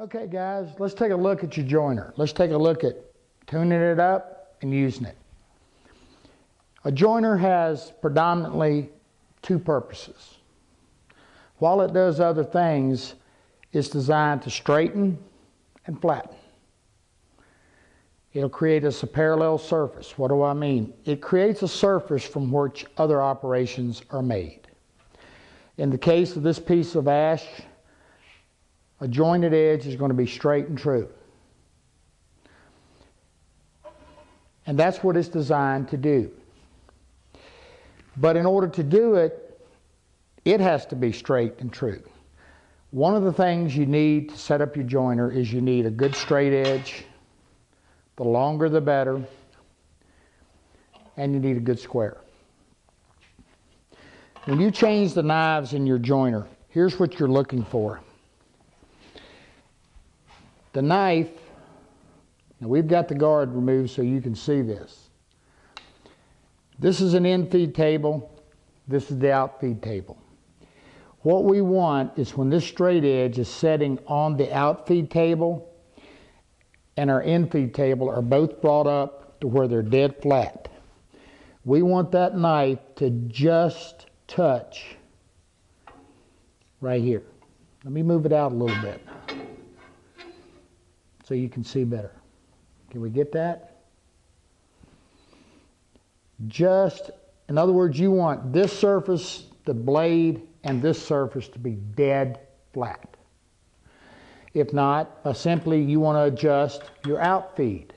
Okay guys, let's take a look at your joiner. Let's take a look at tuning it up and using it. A joiner has predominantly two purposes. While it does other things, it's designed to straighten and flatten. It'll create us a parallel surface. What do I mean? It creates a surface from which other operations are made. In the case of this piece of ash, a jointed edge is going to be straight and true. And that's what it's designed to do. But in order to do it, it has to be straight and true. One of the things you need to set up your joiner is you need a good straight edge. The longer the better. And you need a good square. When you change the knives in your joiner, here's what you're looking for. The knife, now we've got the guard removed so you can see this. This is an in-feed table. This is the out-feed table. What we want is when this straight edge is setting on the out-feed table and our in-feed table are both brought up to where they're dead flat. We want that knife to just touch right here. Let me move it out a little bit so you can see better. Can we get that? Just, in other words, you want this surface, the blade, and this surface to be dead flat. If not, simply you want to adjust your outfeed.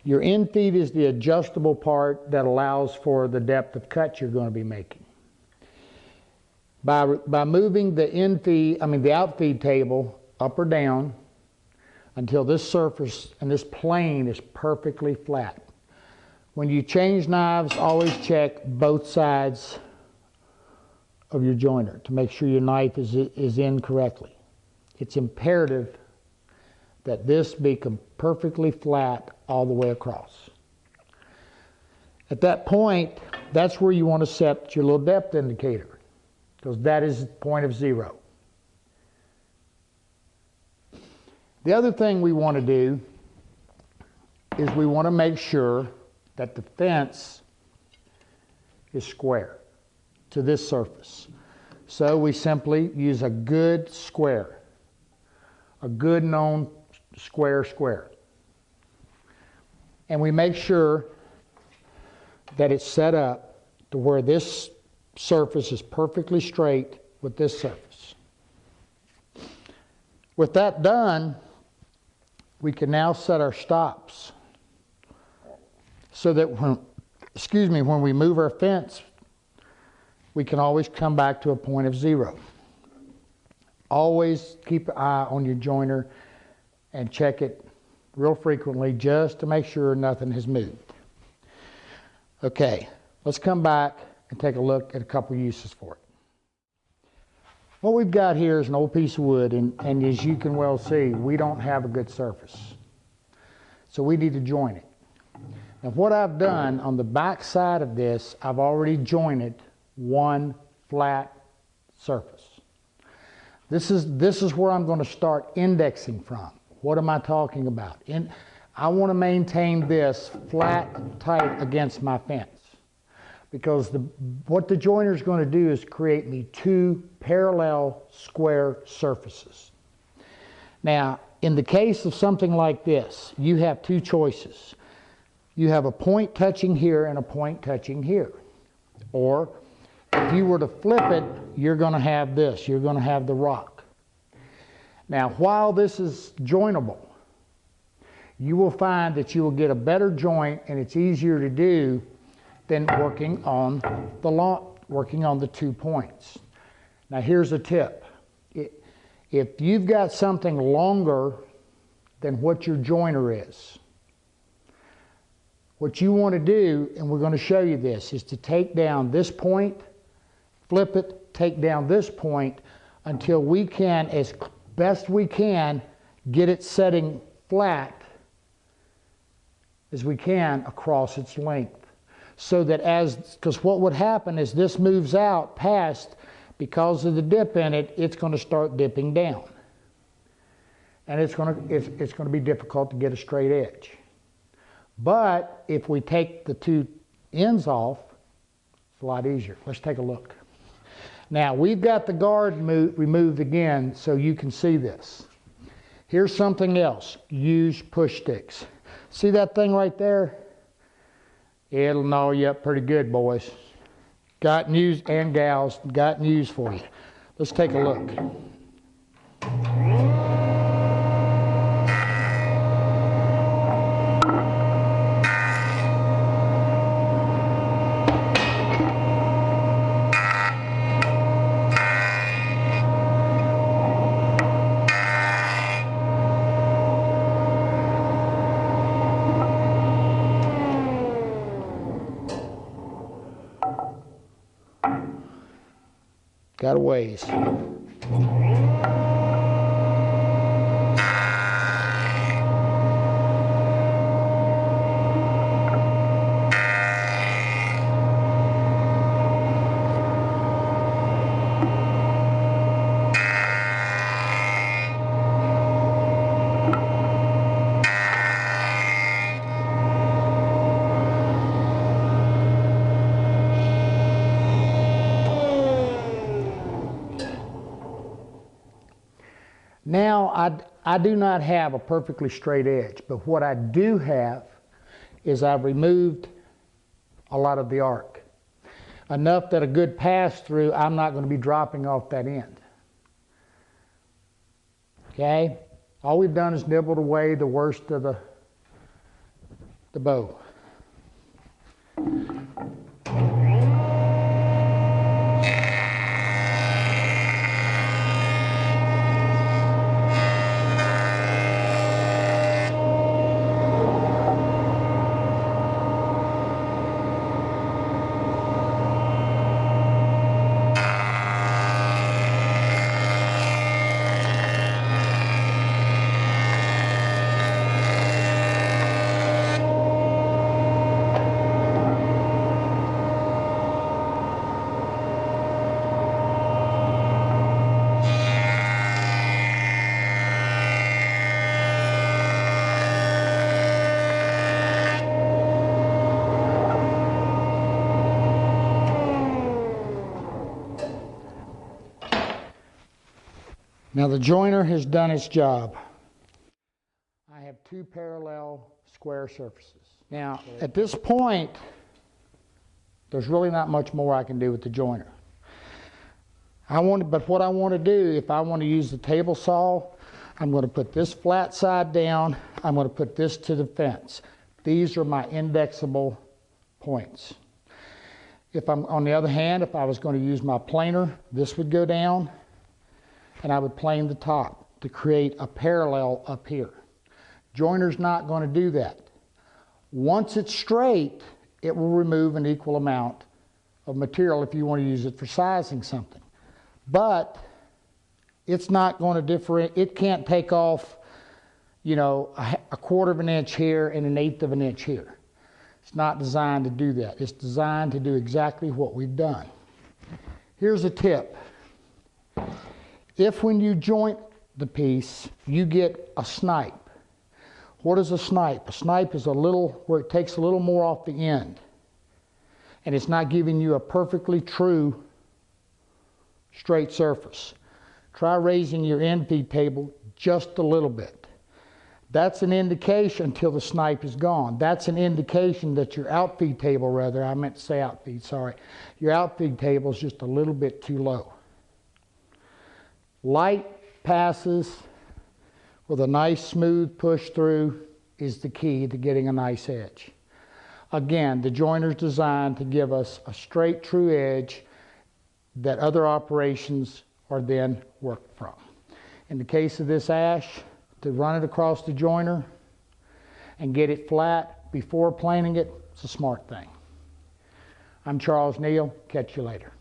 Your infeed is the adjustable part that allows for the depth of cut you're going to be making. By moving the the outfeed table up or down until this surface and this plane is perfectly flat. When you change knives, always check both sides of your joiner to make sure your knife is in correctly. It's imperative that this be perfectly flat all the way across. At that point, that's where you want to set your little depth indicator, because that is the point of zero. The other thing we want to do is we want to make sure that the fence is square to this surface. So we simply use a good square, a good known square. And we make sure that it's set up to where this surface is perfectly straight with this surface. With that done, we can now set our stops so that when we move our fence, we can always come back to a point of zero. Always keep an eye on your joiner and check it real frequently just to make sure nothing has moved. Okay, let's come back and take a look at a couple uses for it. What we've got here is an old piece of wood, and as you can well see, we don't have a good surface. So we need to join it. Now what I've done on the back side of this, I've already jointed one flat surface. This is where I'm going to start indexing from. What am I talking about? I want to maintain this flat, tight against my fence. Because what the joiner is going to do is create me two parallel square surfaces. Now, in the case of something like this, you have two choices. You have a point touching here and a point touching here. Or, if you were to flip it, you're going to have this. You're going to have the rock. Now, while this is joinable, you will find that you will get a better joint, and it's easier to do than working on the 2 points. Now here's a tip. If you've got something longer than what your joiner is, what you want to do, and we're going to show you this, is to take down this point, flip it, take down this point until we can, as best we can, get it setting flat as we can across its length. So that because what would happen is this moves out past, because of the dip in it, it's going to start dipping down. and it's going to be difficult to get a straight edge. But if we take the two ends off, it's a lot easier. Let's take a look. Now, we've got the guard removed again so you can see this. Here's something else. Use push sticks. See that thing right there? It'll gnaw you up pretty good, boys. Got news, and gals, got news for you. Let's take a look. Got a ways. Now, I do not have a perfectly straight edge, but what I do have is I've removed a lot of the arc. Enough that a good pass through, I'm not going to be dropping off that end. Okay? All we've done is nibbled away the worst of the bow. Now the joiner has done its job. I have two parallel square surfaces. Now at this point, there's really not much more I can do with the joiner. But what I want to do, if I want to use the table saw, I'm going to put this flat side down. I'm going to put this to the fence. These are my indexable points. On the other hand, if I was going to use my planer, this would go down, and I would plane the top to create a parallel up here. Joiner's not going to do that. Once it's straight, it will remove an equal amount of material if you want to use it for sizing something. But it's not going to differentiate. It can't take off, you know, a quarter of an inch here and an eighth of an inch here. It's not designed to do that. It's designed to do exactly what we've done. Here's a tip. If when you joint the piece, you get a snipe. What is a snipe? A snipe is a little, where it takes a little more off the end. And it's not giving you a perfectly true straight surface. Try raising your end feed table just a little bit. That's an indication until the snipe is gone. That's an indication that your outfeed table, rather, I meant to say outfeed, sorry. Your outfeed table is just a little bit too low. Light passes with a nice smooth push through is the key to getting a nice edge. Again, the joiner's designed to give us a straight true edge that other operations are then worked from. In the case of this ash, to run it across the joiner and get it flat before planing it, it's a smart thing. I'm Charles Neal. Catch you later.